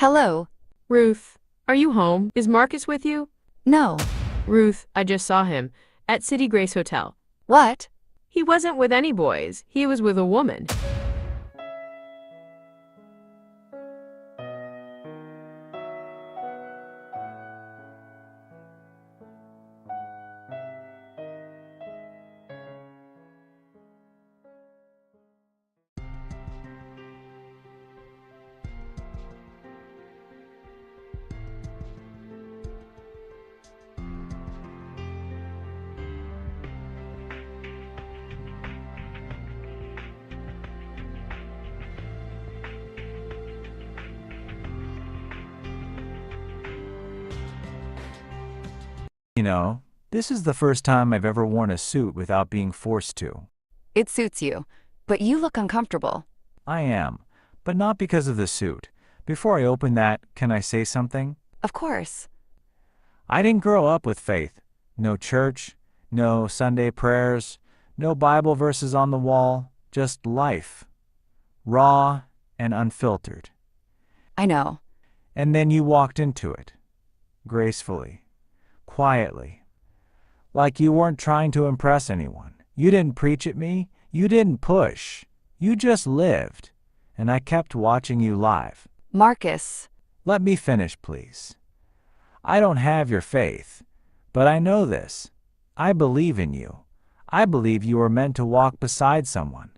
Hello. Ruth, are you home? Is Marcus with you? No. Ruth, I just saw him at City Grace Hotel. What? He wasn't with any boys. He was with a woman. You know, this is the first time I've ever worn a suit without being forced to. It suits you, but you look uncomfortable. I am, but not because of the suit. Before I open that, can I say something? Of course. I didn't grow up with faith. No church, no Sunday prayers, no Bible verses on the wall, just life. Raw and unfiltered. I know. And then you walked into it. Gracefully. Quietly. Like you weren't trying to impress anyone. You didn't preach at me. You didn't push. You just lived. And I kept watching you live. Marcus. Let me finish, please. I don't have your faith, but I know this. I believe in you. I believe you are meant to walk beside someone.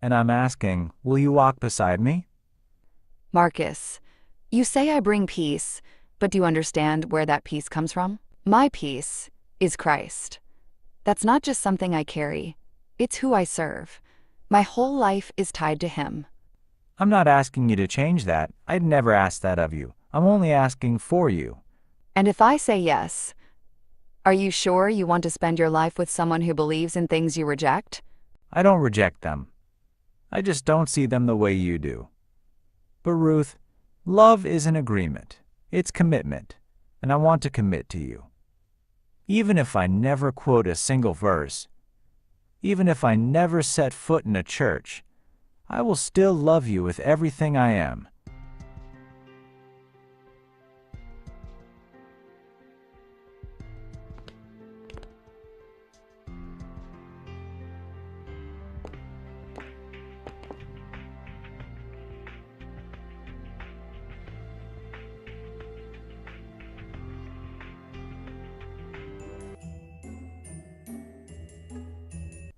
And I'm asking, will you walk beside me? Marcus, you say I bring peace, but do you understand where that peace comes from? My peace is Christ. That's not just something I carry. It's who I serve. My whole life is tied to Him. I'm not asking you to change that. I'd never ask that of you. I'm only asking for you. And if I say yes, are you sure you want to spend your life with someone who believes in things you reject? I don't reject them. I just don't see them the way you do. But Ruth, love is an agreement. It's commitment, and I want to commit to you. Even if I never quote a single verse, even if I never set foot in a church, I will still love you with everything I am.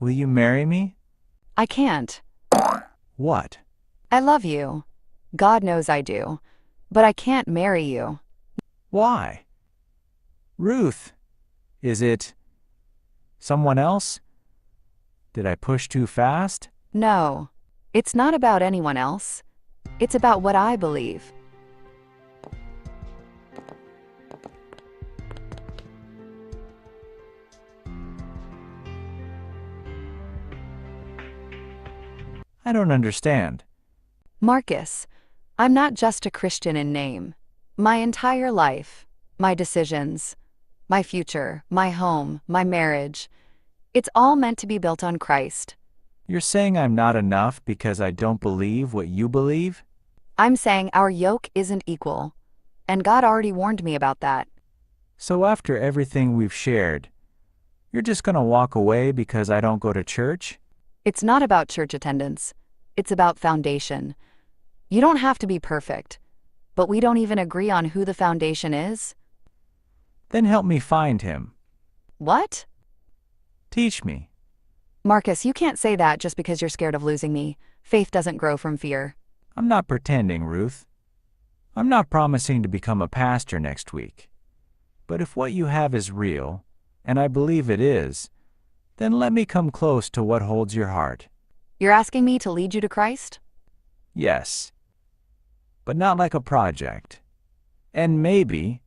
Will you marry me? I can't. What? I love you. God knows I do. But I can't marry you. Why? Ruth, is it someone else? Did I push too fast? No. It's not about anyone else. It's about what I believe. I don't understand. Marcus, I'm not just a Christian in name. My entire life, my decisions, my future, my home, my marriage, it's all meant to be built on Christ. You're saying I'm not enough because I don't believe what you believe? I'm saying our yoke isn't equal. And God already warned me about that. So after everything we've shared, you're just gonna walk away because I don't go to church? It's not about church attendance. It's about foundation. You don't have to be perfect, but we don't even agree on who the foundation is. Then help me find him. What? Teach me. Marcus, you can't say that just because you're scared of losing me. Faith doesn't grow from fear. I'm not pretending, Ruth. I'm not promising to become a pastor next week. But if what you have is real, and I believe it is, then let me come close to what holds your heart. You're asking me to lead you to Christ? Yes. But not like a project. And maybe,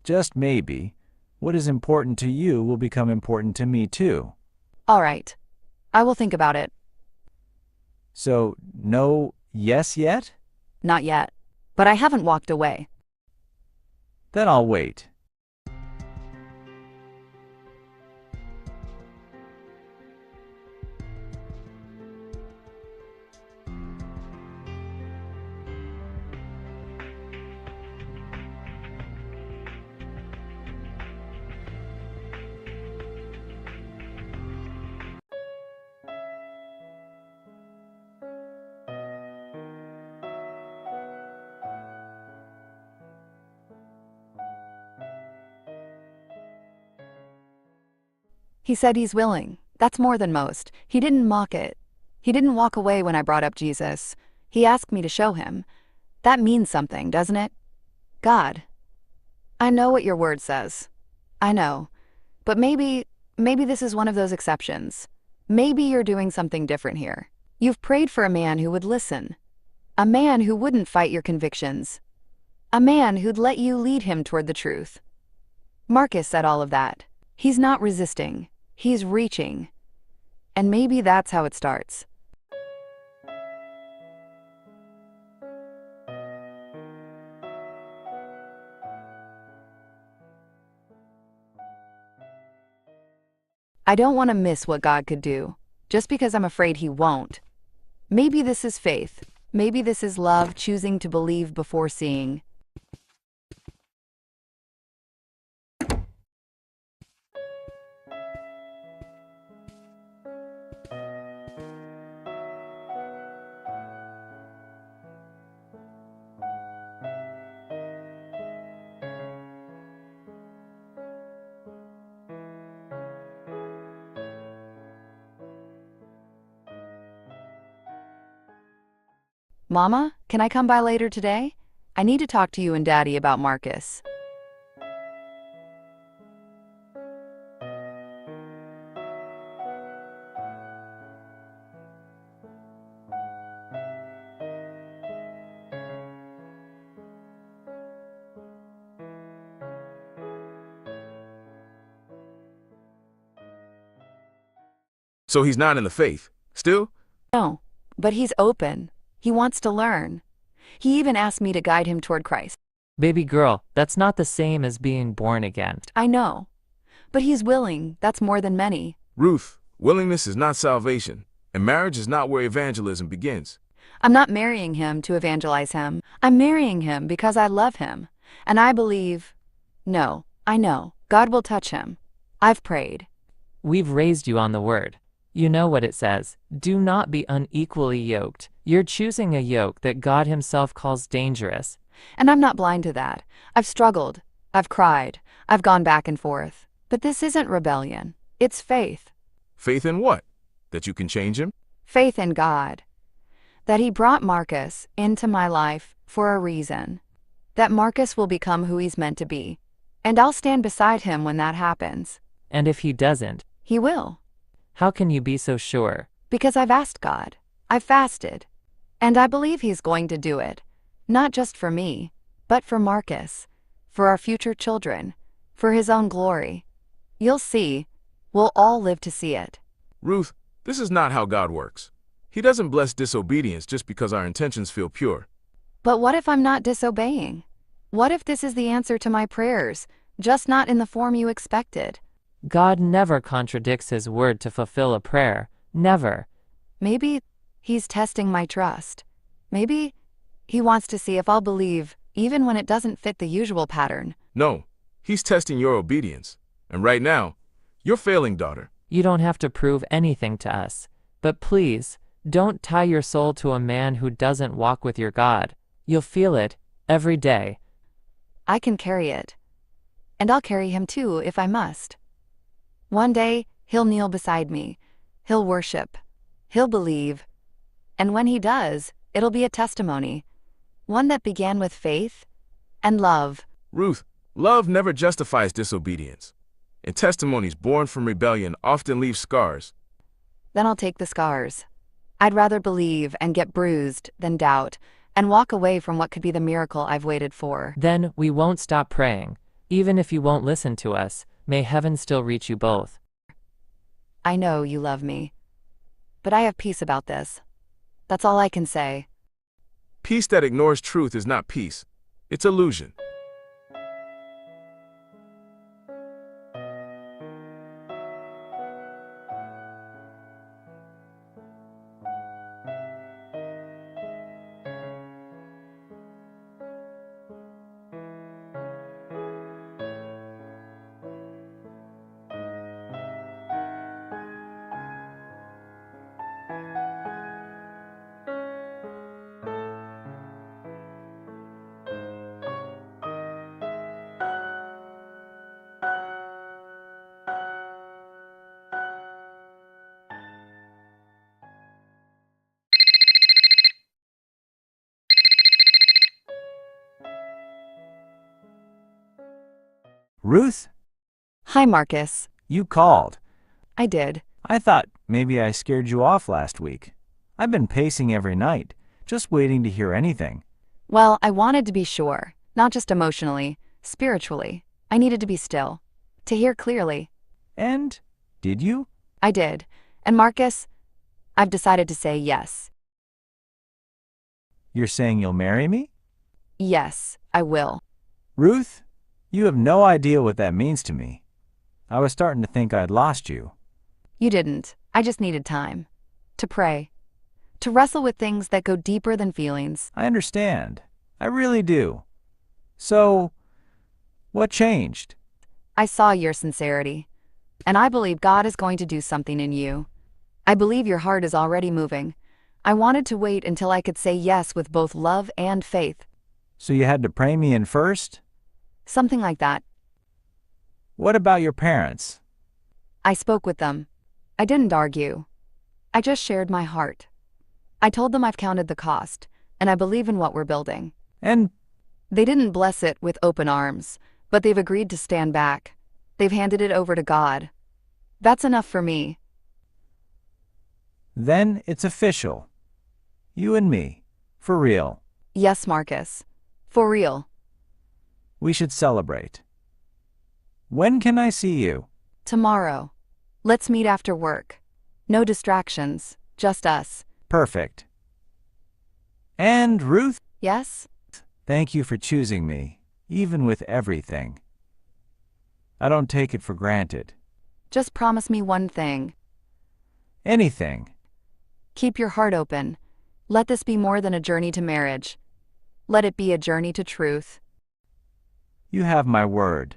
just maybe, what is important to you will become important to me too. All right. I will think about it. So, no yes yet? Not yet. But I haven't walked away. Then I'll wait. He said he's willing. That's more than most. He didn't mock it. He didn't walk away when I brought up Jesus. He asked me to show him. That means something, doesn't it? God. I know what your word says. I know. But maybe this is one of those exceptions. Maybe you're doing something different here. You've prayed for a man who would listen. A man who wouldn't fight your convictions. A man who'd let you lead him toward the truth. Marcus said all of that. He's not resisting. He's reaching. And maybe that's how it starts. I don't want to miss what God could do, just because I'm afraid he won't. Maybe this is faith. Maybe this is love choosing to believe before seeing. Mama, can I come by later today? I need to talk to you and Daddy about Marcus. So he's not in the faith, still? No, but he's open. He wants to learn. He even asked me to guide him toward Christ. Baby girl, that's not the same as being born again. I know. But he's willing. That's more than many. Ruth, willingness is not salvation, and marriage is not where evangelism begins. I'm not marrying him to evangelize him. I'm marrying him because I love him. And I believe... No, I know. God will touch him. I've prayed. We've raised you on the word. You know what it says. Do not be unequally yoked. You're choosing a yoke that God himself calls dangerous. And I'm not blind to that. I've struggled. I've cried. I've gone back and forth. But this isn't rebellion. It's faith. Faith in what? That you can change him? Faith in God. That he brought Marcus into my life for a reason. That Marcus will become who he's meant to be. And I'll stand beside him when that happens. And if he doesn't, He will. how can you be so sure? Because I've asked God. I've fasted. And I believe he's going to do it. Not just for me, but for Marcus. For our future children. For his own glory. You'll see. We'll all live to see it. Ruth, this is not how God works. He doesn't bless disobedience just because our intentions feel pure. But what if I'm not disobeying? What if this is the answer to my prayers, just not in the form you expected? God never contradicts his word to fulfill a prayer. Never. Maybe he's testing my trust. Maybe he wants to see if I'll believe, even when it doesn't fit the usual pattern. No, he's testing your obedience. And right now, you're failing, daughter. You don't have to prove anything to us. But please, don't tie your soul to a man who doesn't walk with your God. You'll feel it every day. I can carry it. And I'll carry him too if I must. One day, he'll kneel beside me. He'll worship. He'll believe. And when he does, it'll be a testimony. One that began with faith and love. Ruth, love never justifies disobedience. And testimonies born from rebellion often leave scars. Then I'll take the scars. I'd rather believe and get bruised than doubt, and walk away from what could be the miracle I've waited for. Then we won't stop praying. Even if you won't listen to us, may heaven still reach you both. I know you love me. But I have peace about this. That's all I can say. Peace that ignores truth is not peace. It's illusion. Ruth, Hi, Marcus. you called. I did. I thought maybe I scared you off last week. I've been pacing every night, just waiting to hear anything. Well, I wanted to be sure, not just emotionally, spiritually. I needed to be still, to hear clearly. And did you? I did. And Marcus, I've decided to say yes. You're saying you'll marry me? Yes, I will. Ruth, you have no idea what that means to me. I was starting to think I'd lost you. You didn't. I just needed time. To pray. To wrestle with things that go deeper than feelings. I understand. I really do. So, what changed? I saw your sincerity. And I believe God is going to do something in you. I believe your heart is already moving. I wanted to wait until I could say yes with both love and faith. So you had to pray me in first? Something like that. What about your parents? I spoke with them. I didn't argue. I just shared my heart. I told them I've counted the cost, and I believe in what we're building. And They didn't bless it with open arms, but they've agreed to stand back. They've handed it over to God. That's enough for me. then it's official. You and me. For real. Yes, Marcus. For real. We should celebrate. When can I see you? Tomorrow. Let's meet after work. No distractions, just us. Perfect. And Ruth, Yes? thank you for choosing me, even with everything. I don't take it for granted. Just promise me one thing. Anything. Keep your heart open. Let this be more than a journey to marriage. Let it be a journey to truth. You have my word.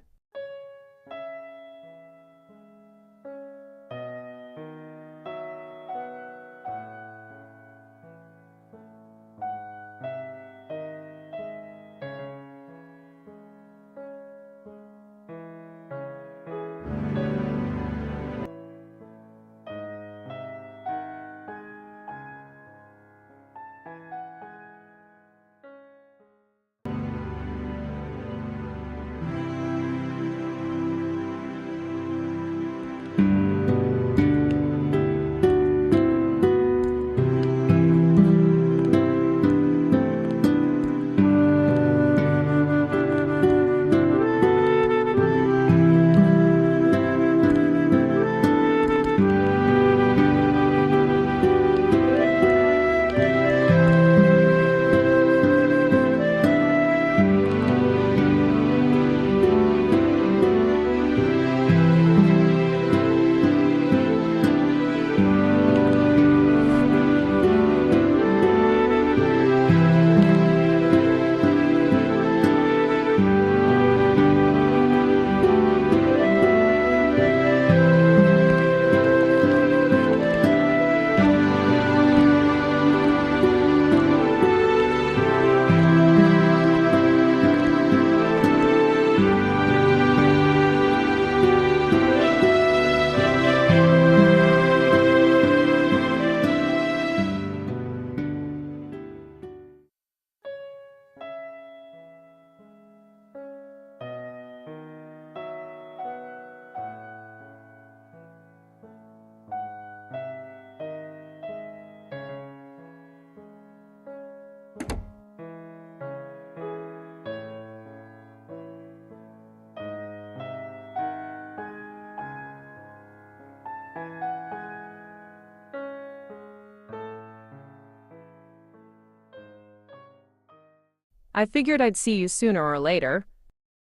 I figured I'd see you sooner or later.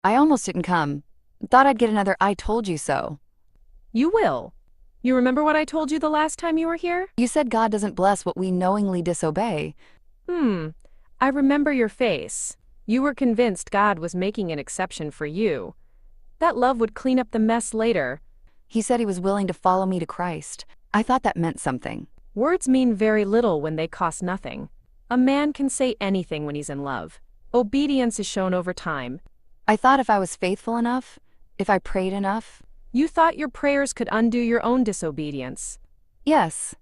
I almost didn't come. Thought I'd get another I told you so. You will. You remember what I told you the last time you were here? You said God doesn't bless what we knowingly disobey. I remember your face. You were convinced God was making an exception for you. That love would clean up the mess later. He said he was willing to follow me to Christ. I thought that meant something. Words mean very little when they cost nothing. A man can say anything when he's in love. Obedience is shown over time. I thought if I was faithful enough, if I prayed enough. You thought your prayers could undo your own disobedience. Yes.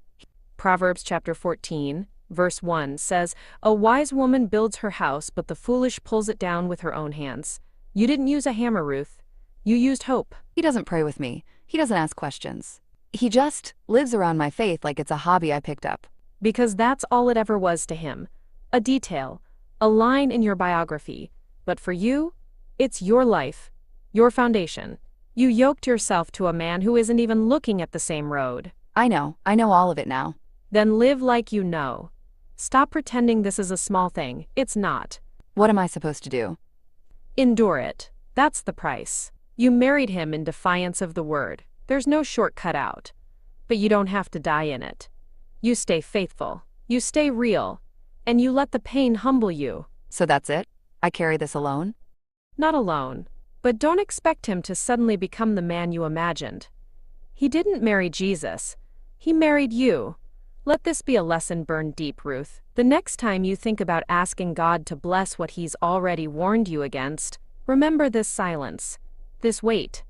Proverbs chapter 14, verse 1 says, "A wise woman builds her house, but the foolish pulls it down with her own hands." You didn't use a hammer, Ruth. You used hope. He doesn't pray with me. He doesn't ask questions. He just lives around my faith like it's a hobby I picked up. Because that's all it ever was to him. A detail, a line in your biography. But for you, it's your life, your foundation. You yoked yourself to a man who isn't even looking at the same road. I know all of it now. Then live like you know. Stop pretending this is a small thing. It's not. What am I supposed to do? Endure it. That's the price. You married him in defiance of the word. There's no shortcut out. But you don't have to die in it. You stay faithful. You stay real. And you let the pain humble you. So that's it? I carry this alone? Not alone. But don't expect him to suddenly become the man you imagined. He didn't marry Jesus. He married you. Let this be a lesson burned deep, Ruth. The next time you think about asking God to bless what he's already warned you against, remember this silence, this wait.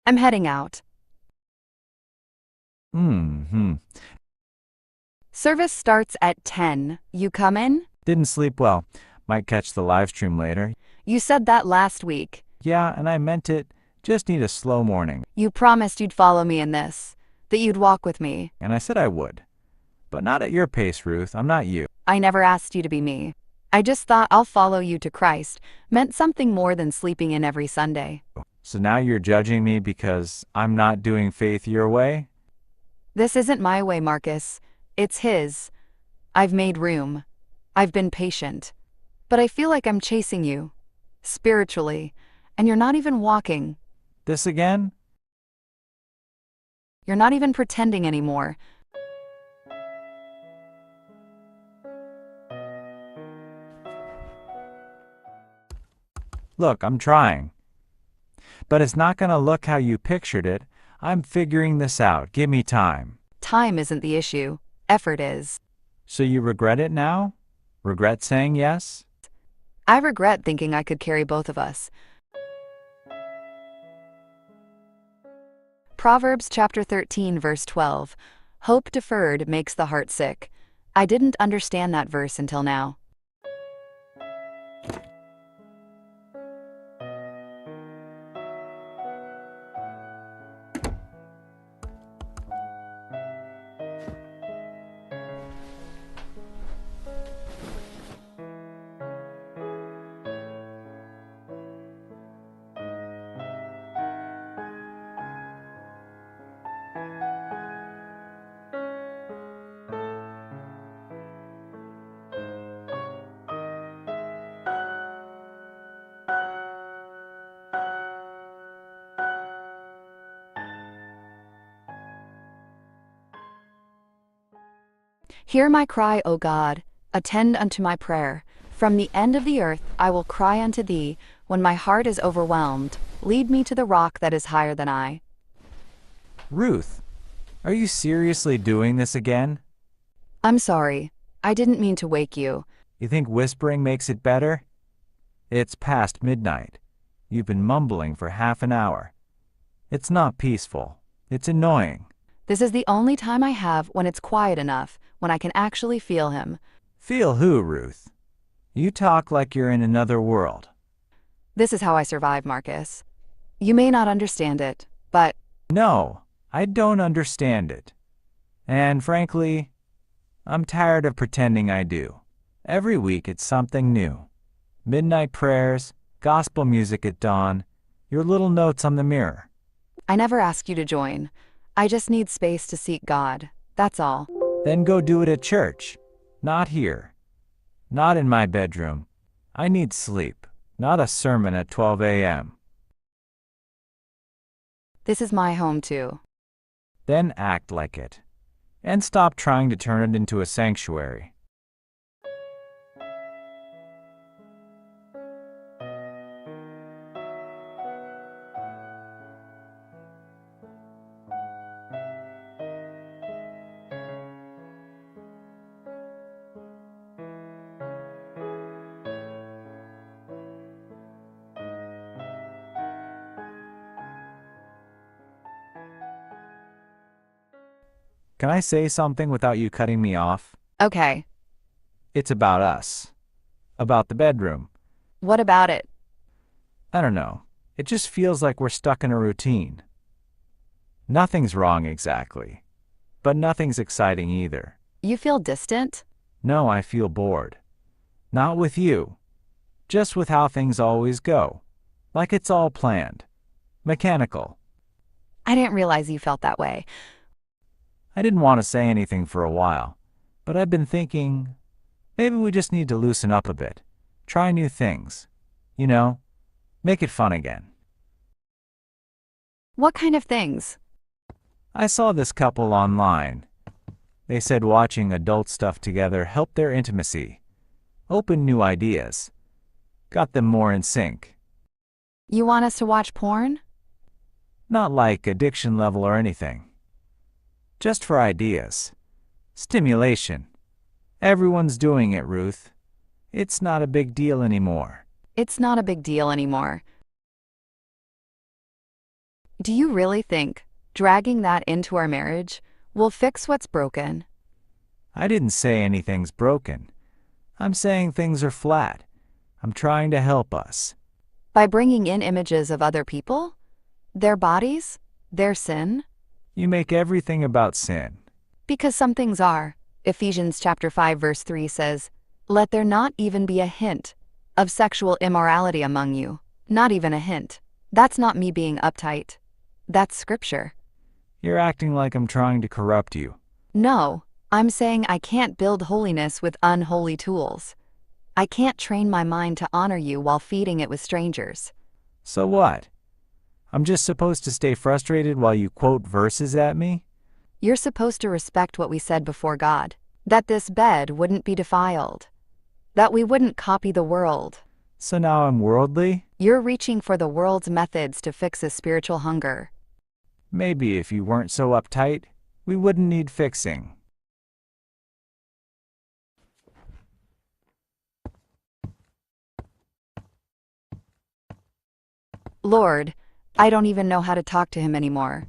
I'm heading out. Service starts at 10. You come in? Didn't sleep well. Might catch the live stream later. You said that last week. Yeah, and I meant it. Just need a slow morning. You promised you'd follow me in this, that you'd walk with me. And I said I would. But not at your pace, Ruth. I'm not you. I never asked you to be me. I just thought I'll follow you to Christ meant something more than sleeping in every Sunday. So now you're judging me because I'm not doing faith your way? This isn't my way, Marcus. It's his. I've made room. I've been patient. But I feel like I'm chasing you, spiritually, and you're not even walking. This again? You're not even pretending anymore. Look, I'm trying. But it's not going to look how you pictured it. I'm figuring this out. Give me time. Time isn't the issue. Effort is. So you regret it now? Regret saying yes? I regret thinking I could carry both of us. Proverbs chapter 13, verse 12. Hope deferred makes the heart sick. I didn't understand that verse until now. Hear my cry, O God, attend unto my prayer. From the end of the earth I will cry unto thee, when my heart is overwhelmed. Lead me to the rock that is higher than I. Ruth, are you seriously doing this again? I'm sorry. I didn't mean to wake you. You think whispering makes it better? It's past midnight. You've been mumbling for half an hour. It's not peaceful. It's annoying. This is the only time I have when it's quiet enough, when I can actually feel him. Feel who, Ruth? You talk like you're in another world. This is how I survive, Marcus. You may not understand it, but No, I don't understand it. And frankly, I'm tired of pretending I do. Every week it's something new. Midnight prayers, gospel music at dawn, your little notes on the mirror. I never asked you to join. I just need space to seek God. That's all. Then go do it at church, not here. Not in my bedroom. I need sleep, not a sermon at 12 a.m. This is my home too. Then act like it. And stop trying to turn it into a sanctuary. Can I say something without you cutting me off? Okay, It's about us. About the bedroom. what about it? I don't know. It just feels like we're stuck in a routine. Nothing's wrong exactly. But nothing's exciting either. You feel distant? No, I feel bored. Not with you. Just with how things always go. Like it's all planned. Mechanical. I didn't realize you felt that way. I didn't want to say anything for a while, but I've been thinking, maybe we just need to loosen up a bit. Try new things. You know, make it fun again. What kind of things? I saw this couple online. They said watching adult stuff together helped their intimacy. Opened new ideas. Got them more in sync. You want us to watch porn? Not like addiction level or anything. Just for ideas. Stimulation. Everyone's doing it, Ruth. It's not a big deal anymore. It's not a big deal anymore. Do you really think dragging that into our marriage will fix what's broken? I didn't say anything's broken. I'm saying things are flat. I'm trying to help us. By bringing in images of other people? Their bodies? Their sin? You make everything about sin. Because some things are. Ephesians chapter 5 verse 3 says, "Let there not even be a hint of sexual immorality among you." Not even a hint. That's not me being uptight. That's scripture. You're acting like I'm trying to corrupt you. No, I'm saying I can't build holiness with unholy tools. I can't train my mind to honor you while feeding it with strangers. So what? I'm just supposed to stay frustrated while you quote verses at me? You're supposed to respect what we said before God. That this bed wouldn't be defiled. That we wouldn't copy the world. So now I'm worldly? You're reaching for the world's methods to fix a spiritual hunger. Maybe if you weren't so uptight, we wouldn't need fixing. Lord, I don't even know how to talk to him anymore.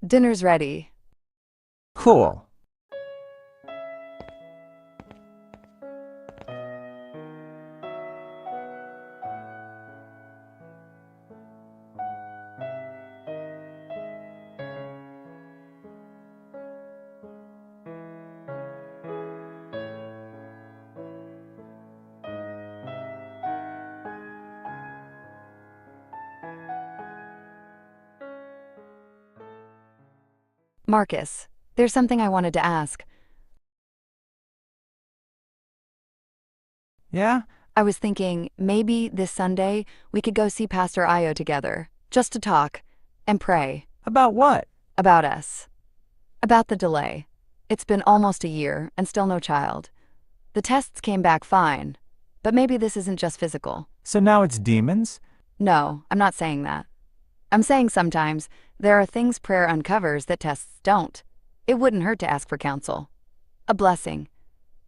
Dinner's ready. Cool. Marcus, there's something I wanted to ask. Yeah? I was thinking maybe this Sunday we could go see Pastor Io together, just to talk and pray About what? about us. About the delay. It's been almost a year and still no child. The tests came back fine, but maybe this isn't just physical. So now it's demons? No, I'm not saying that. I'm saying sometimes there are things prayer uncovers that tests don't. It wouldn't hurt to ask for counsel. A blessing.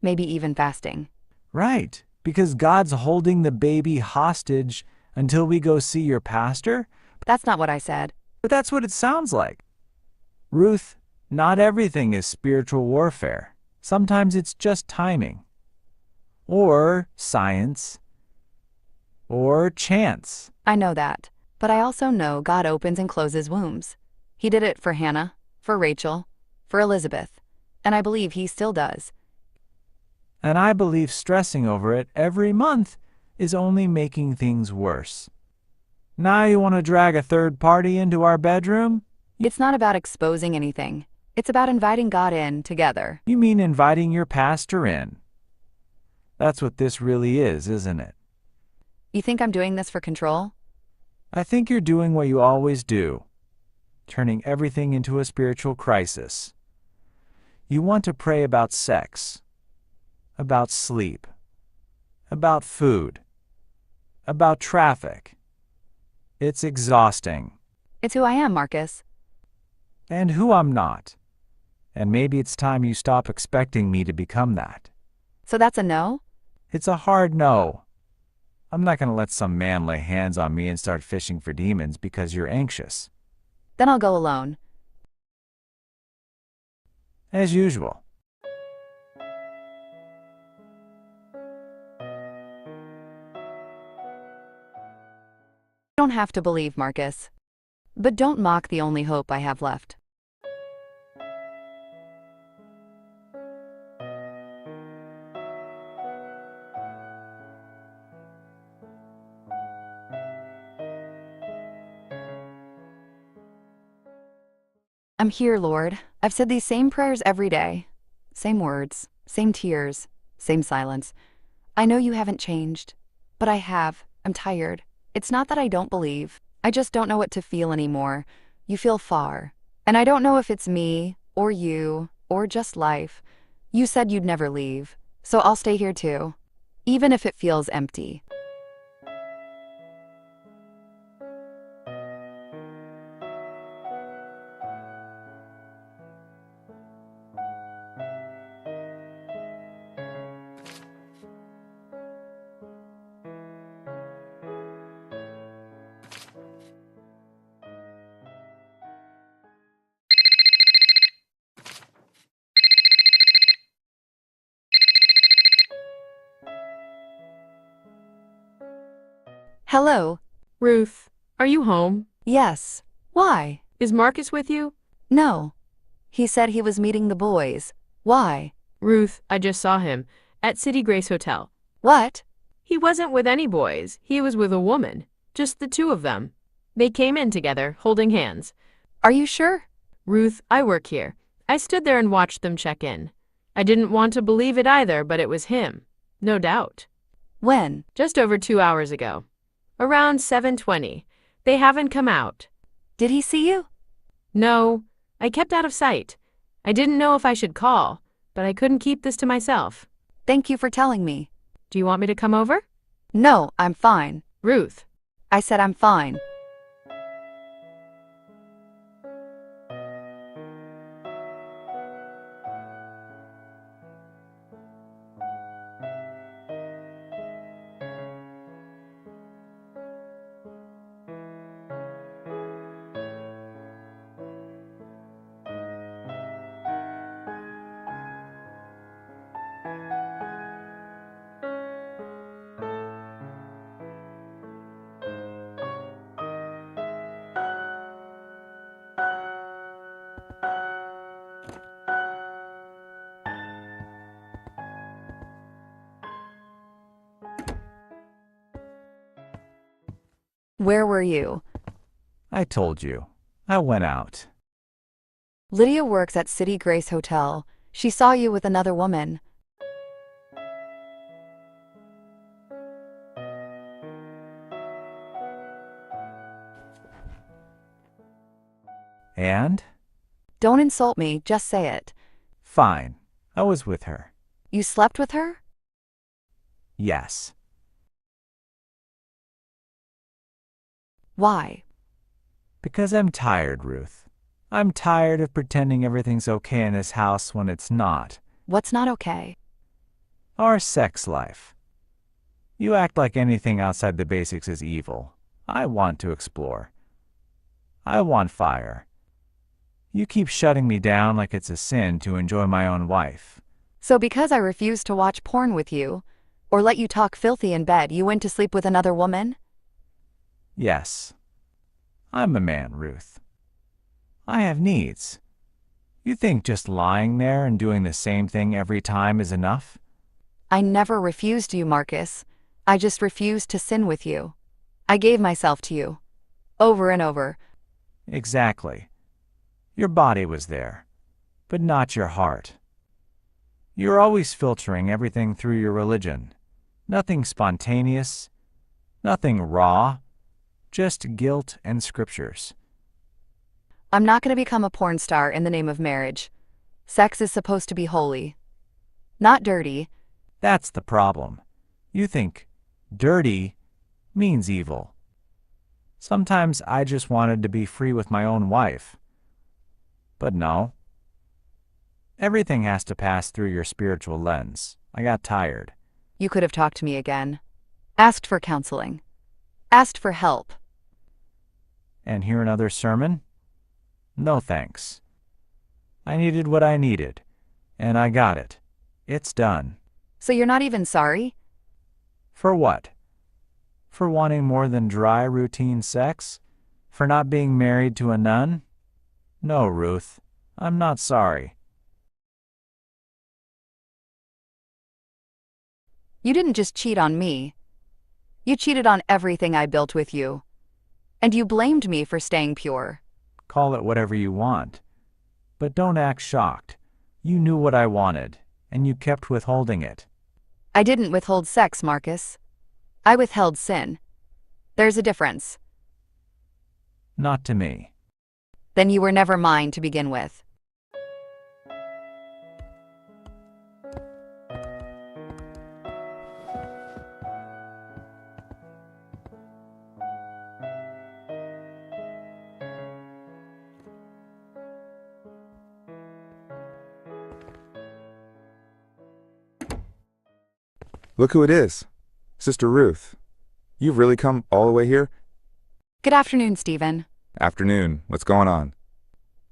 Maybe even fasting. Right, because God's holding the baby hostage until we go see your pastor? That's not what I said. But that's what it sounds like. Ruth, not everything is spiritual warfare. Sometimes it's just timing. Or science. Or chance. I know that. But I also know God opens and closes wombs. He did it for Hannah, for Rachel, for Elizabeth, and I believe he still does. And I believe stressing over it every month is only making things worse. Now you want to drag a third party into our bedroom? It's not about exposing anything. It's about inviting God in together. You mean inviting your pastor in? That's what this really is, isn't it? You think I'm doing this for control? I think you're doing what you always do, turning everything into a spiritual crisis. You want to pray about sex, about sleep, about food, about traffic. It's exhausting. It's who I am, Marcus. And who I'm not. And maybe it's time you stop expecting me to become that. So that's a no? It's a hard no. I'm not going to let some man lay hands on me and start fishing for demons because you're anxious. Then I'll go alone. As usual. You don't have to believe, Marcus. But don't mock the only hope I have left. I'm here, Lord. I've said these same prayers every day. Same words, same tears, same silence. I know you haven't changed, but I have. I'm tired. It's not that I don't believe. I just don't know what to feel anymore. You feel far. And I don't know if it's me, or you, or just life. You said you'd never leave, so I'll stay here too, even if it feels empty. Hello. Ruth, are you home? Yes. Why? Is Marcus with you? No. He said he was meeting the boys. Why? Ruth, I just saw him at City Grace Hotel. What? He wasn't with any boys. He was with a woman. Just the two of them. They came in together, holding hands. Are you sure? Ruth, I work here. I stood there and watched them check in. I didn't want to believe it either, but it was him. No doubt. When? Just over 2 hours ago. Around 7:20. They haven't come out. Did he see you? No, I kept out of sight. I didn't know if I should call, but I couldn't keep this to myself. Thank you for telling me. Do you want me to come over? No, I'm fine. Ruth. I said I'm fine. Where were you? I told you. I went out. Lydia works at City Grace Hotel. She saw you with another woman. And? Don't insult me, just say it. Fine. I was with her. You slept with her? Yes. Why? Because I'm tired, Ruth. I'm tired of pretending everything's okay in this house when it's not. What's not okay? Our sex life. You act like anything outside the basics is evil. I want to explore. I want fire. You keep shutting me down like it's a sin to enjoy my own wife. So because I refused to watch porn with you, or let you talk filthy in bed, you went to sleep with another woman? Yes. I'm a man, Ruth. I have needs. You think just lying there and doing the same thing every time is enough? I never refused you, Marcus. I just refused to sin with you. I gave myself to you. Over and over. Exactly. Your body was there, but not your heart. You're always filtering everything through your religion. Nothing spontaneous, nothing raw, just guilt and scriptures. I'm not going to become a porn star in the name of marriage. Sex is supposed to be holy, not dirty. That's the problem. You think dirty means evil. Sometimes I just wanted to be free with my own wife. But no. Everything has to pass through your spiritual lens. I got tired. You could have talked to me again. Asked for counseling. Asked for help. And hear another sermon? No thanks. I needed what I needed, and I got it. It's done. So you're not even sorry? For what? For wanting more than dry routine sex? For not being married to a nun? No, Ruth, I'm not sorry. You didn't just cheat on me. You cheated on everything I built with you. And you blamed me for staying pure. Call it whatever you want. But don't act shocked. You knew what I wanted, and you kept withholding it. I didn't withhold sex, Marcus. I withheld sin. There's a difference. Not to me. Then you were never mine to begin with. Look who it is. Sister Ruth. You've really come all the way here? Good afternoon, Stephen. Afternoon. What's going on?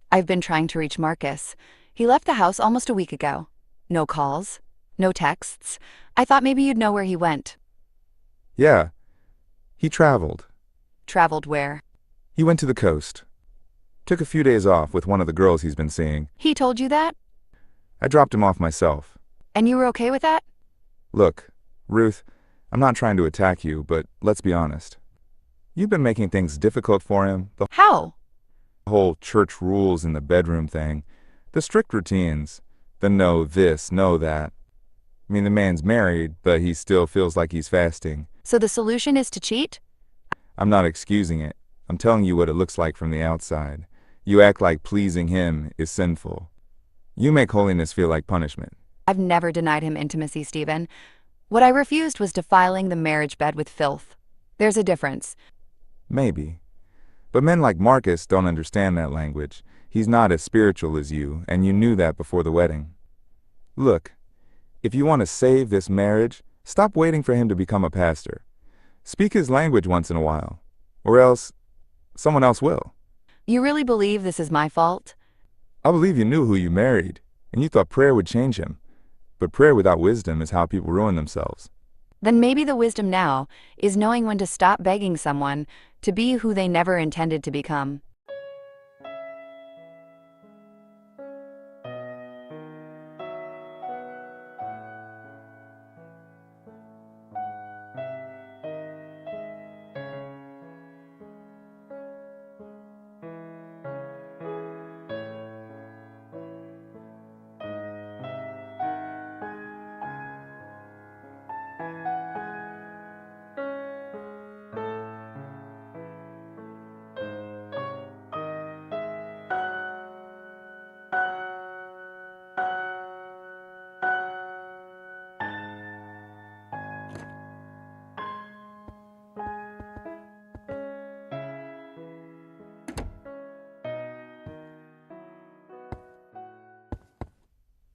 I've been trying to reach Marcus. He left the house almost a week ago. No calls, no texts. I thought maybe you'd know where he went. Yeah. He traveled. Traveled where? He went to the coast. Took a few days off with one of the girls he's been seeing. He told you that? I dropped him off myself. And you were okay with that? Look, Ruth, I'm not trying to attack you, but let's be honest. You've been making things difficult for him. The How? whole church rules in the bedroom thing. The strict routines. The no this, no that. I mean, the man's married, but he still feels like he's fasting. So the solution is to cheat? I'm not excusing it. I'm telling you what it looks like from the outside. You act like pleasing him is sinful. You make holiness feel like punishment. I've never denied him intimacy, Stephen. What I refused was defiling the marriage bed with filth. There's a difference. Maybe. But men like Marcus don't understand that language. He's not as spiritual as you, and you knew that before the wedding. Look, if you want to save this marriage, stop waiting for him to become a pastor. Speak his language once in a while, or else someone else will. You really believe this is my fault? I believe you knew who you married, and you thought prayer would change him. But prayer without wisdom is how people ruin themselves. Then maybe the wisdom now is knowing when to stop begging someone to be who they never intended to become.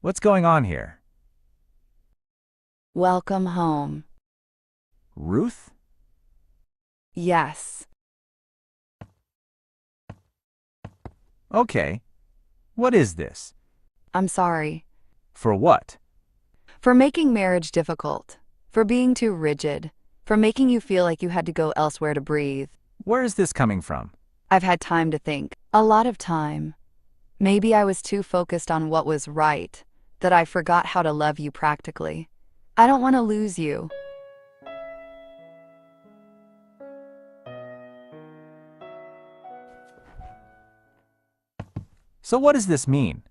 What's going on here? Welcome home. Ruth? Yes. Okay. What is this? I'm sorry. For what? For making marriage difficult. For being too rigid. For making you feel like you had to go elsewhere to breathe. Where is this coming from? I've had time to think. A lot of time. Maybe I was too focused on what was right, that I forgot how to love you practically. I don't want to lose you. So what does this mean?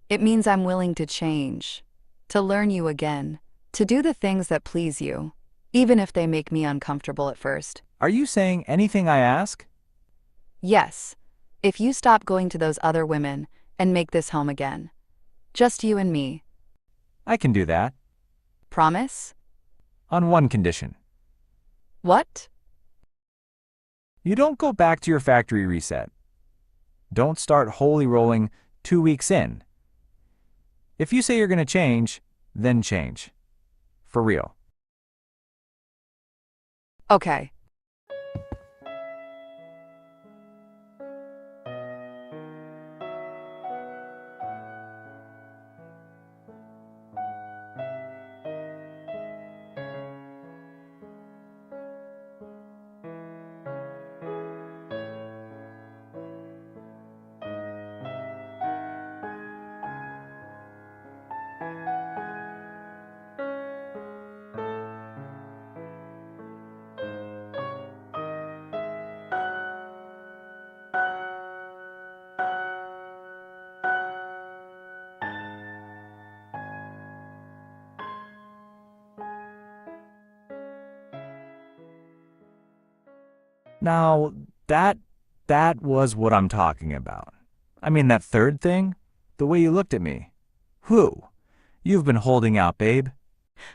It means I'm willing to change, to learn you again, to do the things that please you, even if they make me uncomfortable at first. Are you saying anything I ask? Yes, if you stop going to those other women and make this home again. Just you and me. I can do that. Promise? On one condition. What? You don't go back to your factory reset. Don't start holy rolling 2 weeks in. If you say you're going to change, then change. For real. Okay. Now, that was what I'm talking about. I mean, that third thing, the way you looked at me. Whew, you've been holding out, babe.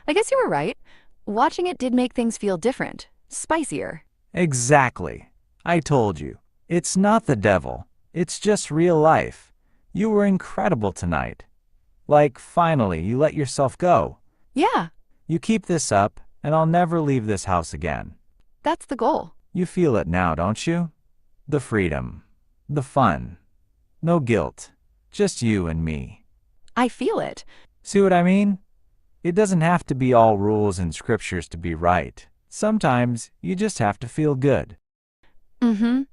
I guess you were right. Watching it did make things feel different, spicier. Exactly. I told you. It's not the devil. It's just real life. You were incredible tonight. Like, finally, you let yourself go. Yeah, You keep this up, and I'll never leave this house again. that's the goal. You feel it now, don't you? The freedom. The fun. No guilt. Just you and me. I feel it. See what I mean? It doesn't have to be all rules and scriptures to be right. Sometimes you just have to feel good. Mm-hmm.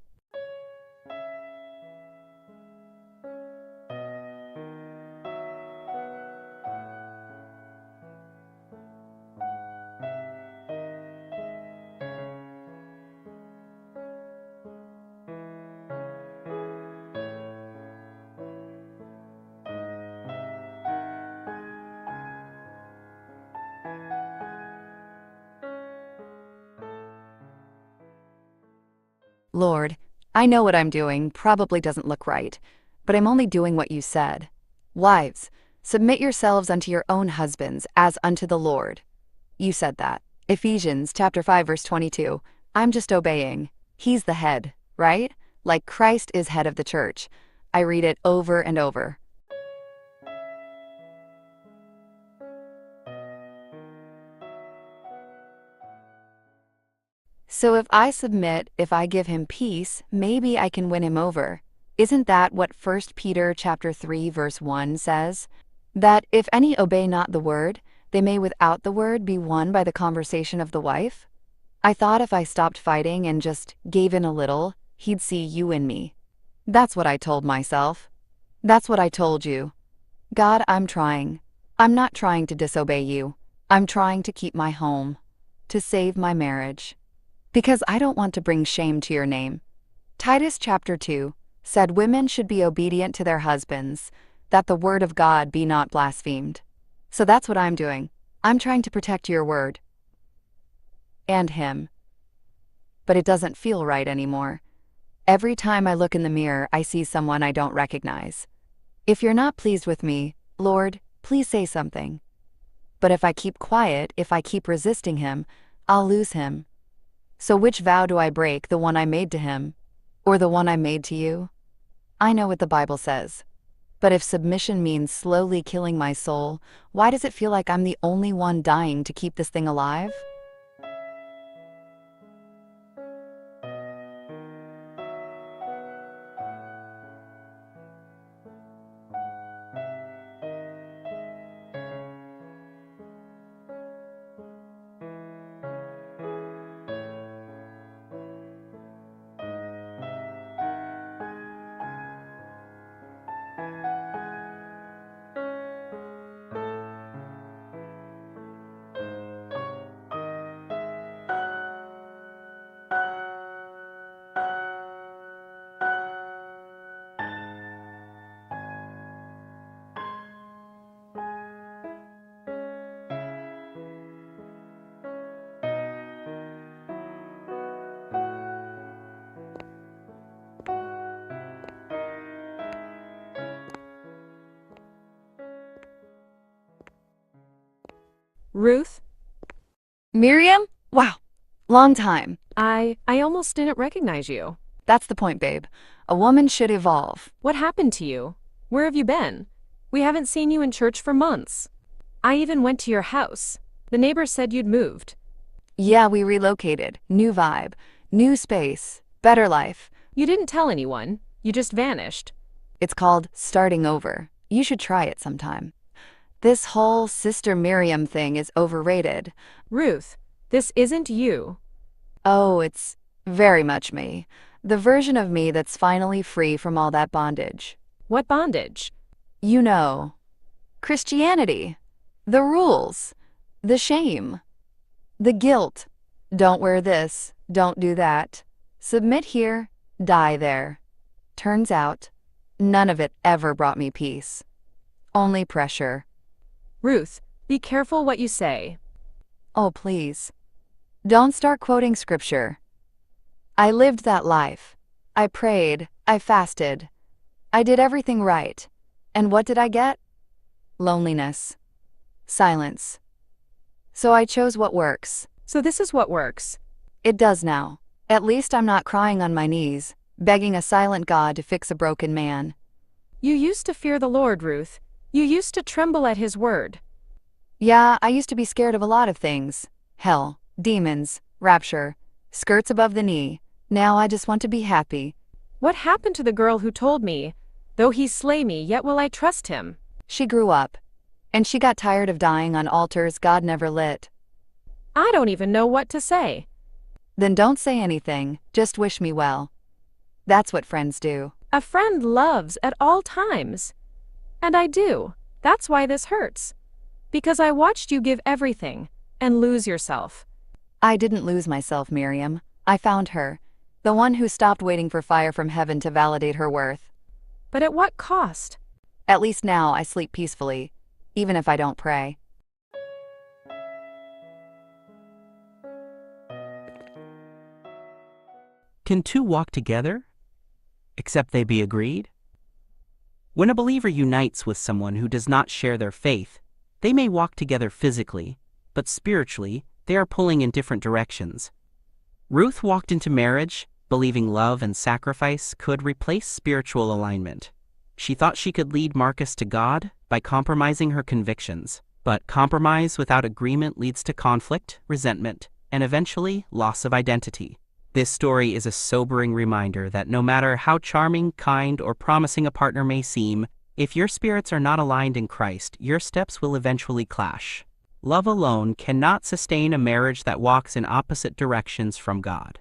Lord, I know what I'm doing probably doesn't look right, but I'm only doing what you said. Wives, submit yourselves unto your own husbands as unto the Lord. You said that. Ephesians chapter 5 verse 22. I'm just obeying. He's the head, right? Like Christ is head of the church. I read it over and over. So if I submit, if I give him peace, maybe I can win him over. Isn't that what 1 Peter chapter 3 verse 1 says? That if any obey not the word, they may without the word be won by the conversation of the wife? I thought if I stopped fighting and just gave in a little, he'd see you in me. That's what I told myself. That's what I told you. God, I'm trying. I'm not trying to disobey you. I'm trying to keep my home, to save my marriage. Because I don't want to bring shame to your name. Titus chapter 2 said women should be obedient to their husbands, that the word of God be not blasphemed. So that's what I'm doing. I'm trying to protect your word. And him. But it doesn't feel right anymore. Every time I look in the mirror, I see someone I don't recognize. If you're not pleased with me, Lord, please say something. But if I keep quiet, if I keep resisting him, I'll lose him. So which vow do I break, the one I made to him, or the one I made to you? I know what the Bible says. But if submission means slowly killing my soul, why does it feel like I'm the only one dying to keep this thing alive? Ruth? Miriam? Wow. Long time. I almost didn't recognize you. That's the point, babe. A woman should evolve. What happened to you? Where have you been? We haven't seen you in church for months. I even went to your house. The neighbors said you'd moved. Yeah, we relocated. New vibe. New space. Better life. You didn't tell anyone. You just vanished. It's called starting over. You should try it sometime. This whole Sister Miriam thing is overrated. Ruth, this isn't you. Oh, it's very much me. The version of me that's finally free from all that bondage. What bondage? You know. Christianity. The rules. The shame. The guilt. Don't wear this. Don't do that. Submit here. Die there. Turns out, none of it ever brought me peace. Only pressure. Ruth, be careful what you say. Oh, please. Don't start quoting scripture. I lived that life. I prayed. I fasted. I did everything right. And what did I get? Loneliness. Silence. So I chose what works. So this is what works. It does now. At least I'm not crying on my knees, begging a silent God to fix a broken man. You used to fear the Lord, Ruth. You used to tremble at his word. Yeah, I used to be scared of a lot of things. Hell, demons, rapture, skirts above the knee. Now I just want to be happy. What happened to the girl who told me, though he slay me, yet will I trust him? She grew up. And she got tired of dying on altars God never lit. I don't even know what to say. Then don't say anything, just wish me well. That's what friends do. A friend loves at all times. And I do. That's why this hurts. Because I watched you give everything and lose yourself. I didn't lose myself, Miriam. I found her. The one who stopped waiting for fire from heaven to validate her worth. But at what cost? At least now I sleep peacefully, even if I don't pray. Can two walk together, except they be agreed? When a believer unites with someone who does not share their faith, they may walk together physically, but spiritually, they are pulling in different directions. Ruth walked into marriage, believing love and sacrifice could replace spiritual alignment. She thought she could lead Marcus to God by compromising her convictions, but compromise without agreement leads to conflict, resentment, and eventually loss of identity. This story is a sobering reminder that no matter how charming, kind, or promising a partner may seem, if your spirits are not aligned in Christ, your steps will eventually clash. Love alone cannot sustain a marriage that walks in opposite directions from God.